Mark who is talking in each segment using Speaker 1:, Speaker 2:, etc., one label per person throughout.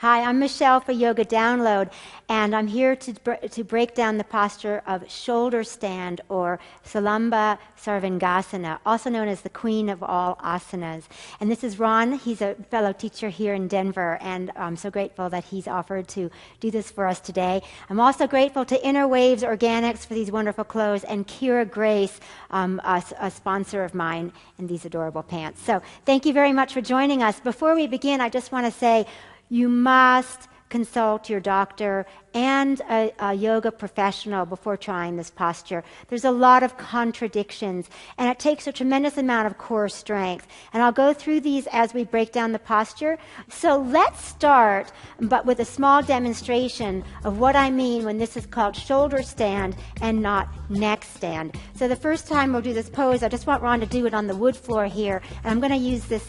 Speaker 1: Hi, I'm Michelle for Yoga Download, and I'm here to break down the posture of shoulder stand, or Salamba Sarvangasana, also known as the queen of all asanas. And this is Ron. He's a fellow teacher here in Denver, and I'm so grateful that he's offered to do this for us today. I'm also grateful to Inner Waves Organics for these wonderful clothes, and Kira Grace, a sponsor of mine, in these adorable pants. So thank you very much for joining us. Before we begin, I just want to say, you must consult your doctor and a yoga professional before trying this posture. There's a lot of contradictions, and it takes a tremendous amount of core strength. And I'll go through these as we break down the posture. So let's start, but with a small demonstration of what I mean when this is called shoulder stand and not neck stand. So the first time we'll do this pose, I just want Ron to do it on the wood floor here, and I'm going to use this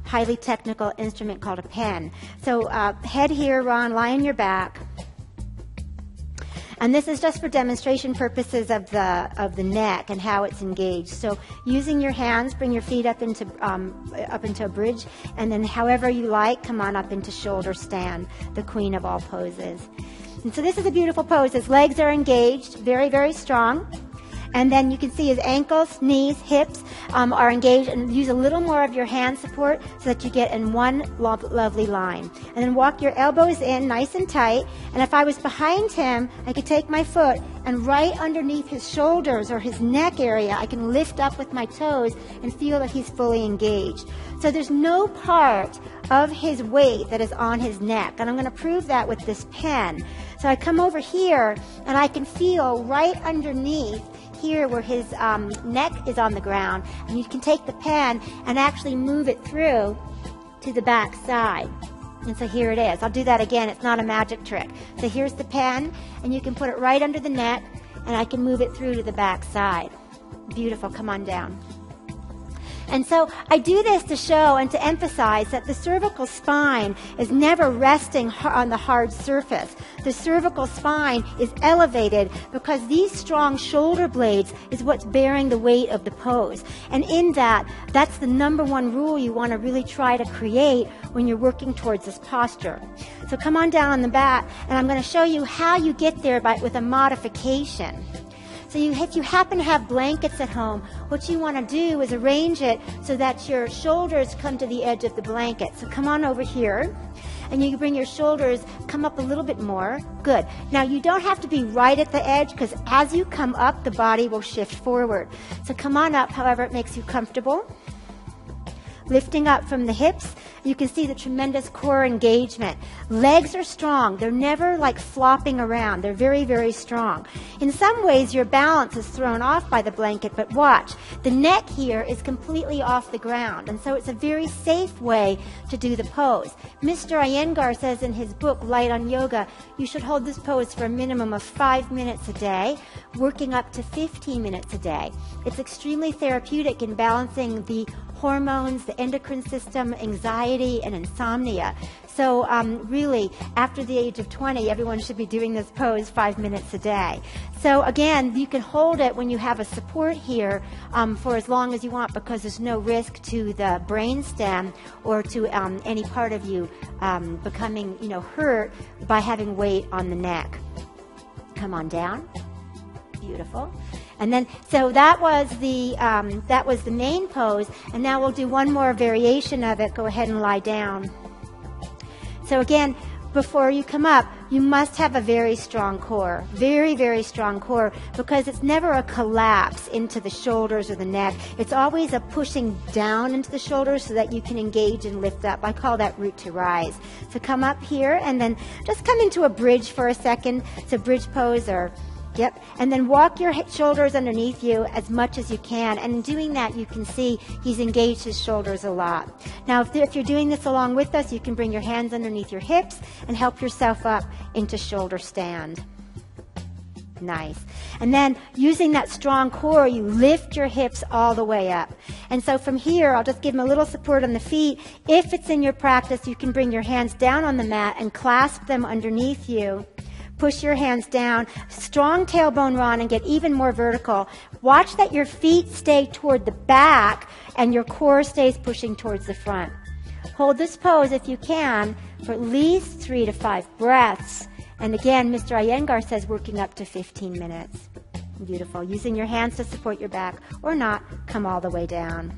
Speaker 1: highly technical instrument called a pen. So head here, Ron, lie on your back. And this is just for demonstration purposes of the neck and how it's engaged. So using your hands, bring your feet up into a bridge, and then however you like, come on up into shoulder stand, the queen of all poses. And so this is a beautiful pose. His legs are engaged, very, very strong. And then you can see his ankles, knees, hips are engaged, and use a little more of your hand support so that you get in one lovely line. And then walk your elbows in nice and tight. And if I was behind him, I could take my foot and right underneath his shoulders or his neck area, I can lift up with my toes and feel that he's fully engaged. So there's no part of his weight that is on his neck. And I'm going to prove that with this pen. So I come over here and I can feel right underneath here where his neck is on the ground, and you can take the pen and actually move it through to the back side. And so here it is. I'll do that again. It's not a magic trick. So here's the pen, and you can put it right under the neck, and I can move it through to the back side. Beautiful. Come on down. And so I do this to show and to emphasize that the cervical spine is never resting on the hard surface. The cervical spine is elevated because these strong shoulder blades is what's bearing the weight of the pose. And in that, that's the number one rule you want to really try to create when you're working towards this posture. So come on down on the mat, and I'm going to show you how you get there with a modification. So if you happen to have blankets at home, what you want to do is arrange it so that your shoulders come to the edge of the blanket. So come on over here, and you bring your shoulders, come up a little bit more. Good. Now you don't have to be right at the edge, because as you come up, the body will shift forward. So come on up however it makes you comfortable. Lifting up from the hips, you can see the tremendous core engagement. Legs are strong. They're never like flopping around. They're very, very strong. In some ways, your balance is thrown off by the blanket, but watch. The neck here is completely off the ground, and so it's a very safe way to do the pose. Mr. Iyengar says in his book, Light on Yoga, you should hold this pose for a minimum of 5 minutes a day, working up to 15 minutes a day. It's extremely therapeutic in balancing the hormones, the endocrine system, anxiety, and insomnia. So really, after the age of 20, everyone should be doing this pose 5 minutes a day. So again, you can hold it when you have a support here for as long as you want, because there's no risk to the brainstem or to any part of you becoming, hurt by having weight on the neck. Come on down. Beautiful. And then, so that was the main pose, and now we'll do one more variation of it. Go ahead and lie down. So again, before you come up, you must have a very strong core, very, very strong core, because it's never a collapse into the shoulders or the neck. It's always a pushing down into the shoulders so that you can engage and lift up. I call that root to rise. So come up here, and then just come into a bridge for a second. It's a bridge pose, or yep. And then walk your shoulders underneath you as much as you can. And in doing that, you can see he's engaged his shoulders a lot. Now, if you're doing this along with us, you can bring your hands underneath your hips and help yourself up into shoulder stand. Nice. And then using that strong core, you lift your hips all the way up. And so from here, I'll just give him a little support on the feet. If it's in your practice, you can bring your hands down on the mat and clasp them underneath you. Push your hands down, strong tailbone, Ron, and get even more vertical. Watch that your feet stay toward the back and your core stays pushing towards the front. Hold this pose, if you can, for at least 3 to 5 breaths. And again, Mr. Iyengar says working up to 15 minutes. Beautiful. Using your hands to support your back, or not, come all the way down.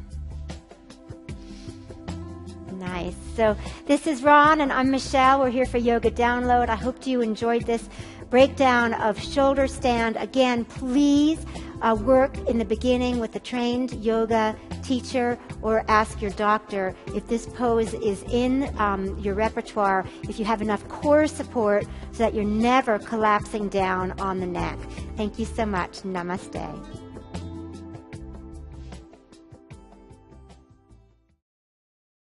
Speaker 1: Nice. So this is Ron, and I'm Michelle. We're here for Yoga Download. I hope you enjoyed this breakdown of shoulder stand. Again, please work in the beginning with a trained yoga teacher, or ask your doctor if this pose is in your repertoire, if you have enough core support so that you're never collapsing down on the neck. Thank you so much. Namaste.